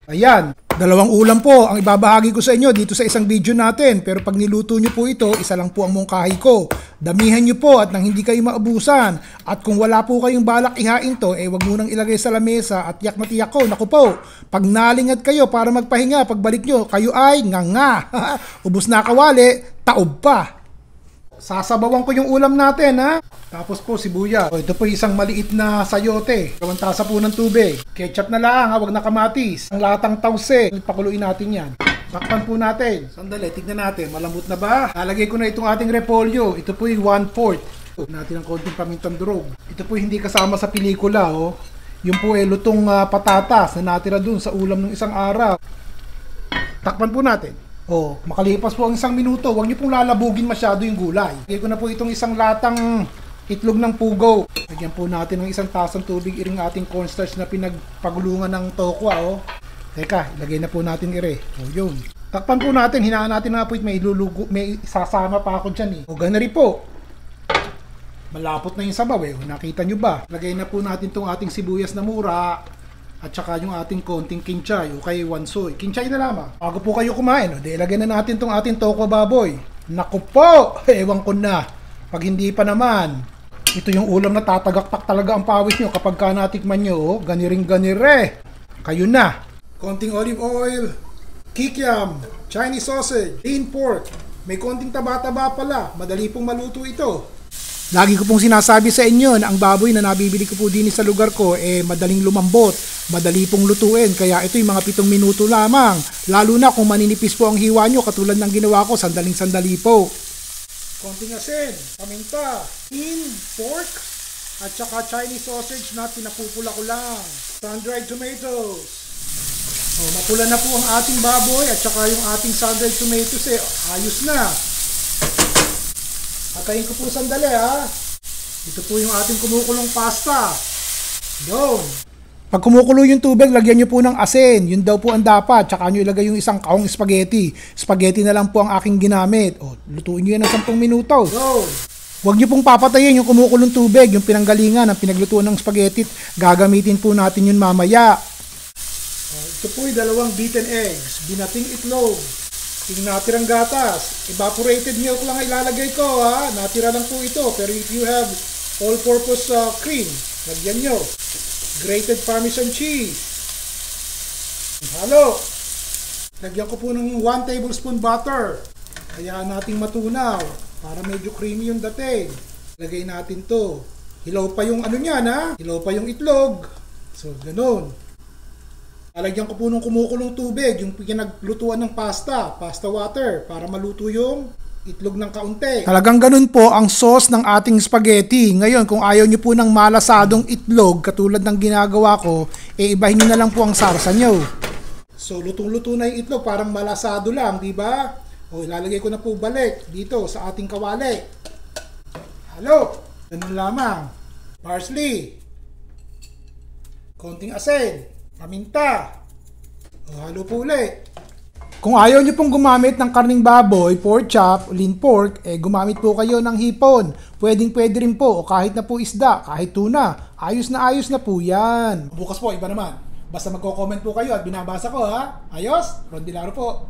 Ayan, dalawang ulam po ang ibabahagi ko sa inyo dito sa isang video natin. Pero pag niluto nyo po ito, isa lang po ang mungkahi ko. Damihan nyo po at nang hindi kayo maabusan. At kung wala po kayong balak ihain to, wag munang ilagay sa lamesa at tiyak na tiyak ko. Naku po, pag nalingad kayo para magpahinga, pagbalik nyo, kayo ay nga. Ubus na kawali, taob pa. Sasabawan ko yung ulam natin, ha? Tapos po sibuyas. Ito po isang maliit na sayote. 2 tasa po ng tubig. Ketchup na lang, ha? Wag na kamatis. Ang latang tause. Pakuluin natin yan. Takpan po natin. Sandali, tignan natin. Malambot na ba? Lalagay ko na itong ating repolyo. Ito po yung 1/4. Natin ng konting pamintang durog. Ito po hindi kasama sa pelikula, oh. Yung po lutong patatas na natira dun sa ulam ng isang araw. Takpan po natin. Oh, makalipas po ang 1 minuto, huwag niyo pong lalabugin masyado yung gulay. Lagay ko na po itong isang latang itlog ng pugo. Lagyan po natin ng 1 tasang tubig iring ating cornstarch na pinagpagulungan ng tokwa, oh. Teka, ilagay na po natin ire. Oh, yun. Takpan po natin, hinaan natin na po, may sasama pa ako dyan, eh. O, gana rin po. Malapot na yung sabaw, eh. Nakita nyo ba? Lagay na po natin tong ating sibuyas na mura. At saka yung ating konting kinchay o kay wansoy. Kinchay na lamang. Bago po kayo kumain, ilagay na natin tong ating tokwa baboy. Naku po! Ewan ko na. Pag hindi pa naman, ito yung ulam na tatagaktak talaga ang pawis nyo kapag ka natikman nyo. Ganiring ganire. Kayo na. Konting olive oil, kikiam, Chinese sausage, lean pork. May konting taba-taba pala. Madali pong maluto ito. Lagi ko pong sinasabi sa inyo na ang baboy na nabibili ko po din sa lugar ko madaling lumambot, madali pong lutuin. Kaya ito yung mga 7 minuto lamang. Lalo na kung maninipis po ang hiwa nyo katulad ng ginawa ko, sandaling-sandali po. Konting asin, paminta, lean pork, at saka Chinese sausage na pinapupula ko lang. Sun-dried tomatoes. Mapula na po ang ating baboy at saka yung ating sun-dried tomatoes ayos na. Patayin ko po sandali, ha. Ito po yung ating kumukulong pasta. Yun. Pag kumukulo yung tubig, lagyan nyo po ng asin. Yun daw po ang dapat. Tsaka nyo ilagay yung 1 kaong spaghetti. Spaghetti na lang po ang aking ginamit. Lutuin nyo yan ng 10 minuto. Yun. Huwag nyo pong papatayin yung kumukulong tubig. Yung pinanggalingan ng pinaglutuan ng spaghetti. Gagamitin po natin yun mamaya. Ito po yung 2 beaten eggs. Binating itlog. Yung natirang gatas, evaporated milk lang ilalagay ko, ha. Natira lang po ito. Pero if you have all-purpose cream, lagyan nyo. Grated Parmesan cheese. Halo. Lagyan ko po ng 1 tablespoon butter. Hayaan nating matunaw para medyo creamy yung dating. Lagay natin to. Hilaw pa yung ano niyan, ha. Hilaw pa yung itlog. So, ganun. Lalagyan ko po ng kumukulong tubig, yung pinaglutuan ng pasta water, para maluto yung itlog ng kaunti. Talagang ganun po ang sauce ng ating spaghetti. Ngayon, kung ayaw nyo po ng malasadong itlog, katulad ng ginagawa ko, ibahin nyo na lang po ang sarsa nyo. So, lutong-luto na yung itlog, parang malasado lang, di ba? Ilalagay ko na po balik dito sa ating kawali. Halo! Ganun lamang. Parsley. Konting asin. Paminta. Halo po ulit. Kung ayaw nyo pong gumamit ng karning baboy, pork chop, lean pork, gumamit po kayo ng hipon. Pwedeng-pwede rin po, o kahit na po isda, kahit tuna. Ayos na po yan. Bukas po, iba naman. Basta magko-comment po kayo at binabasa ko, ha. Ayos? Ron Dilaro po.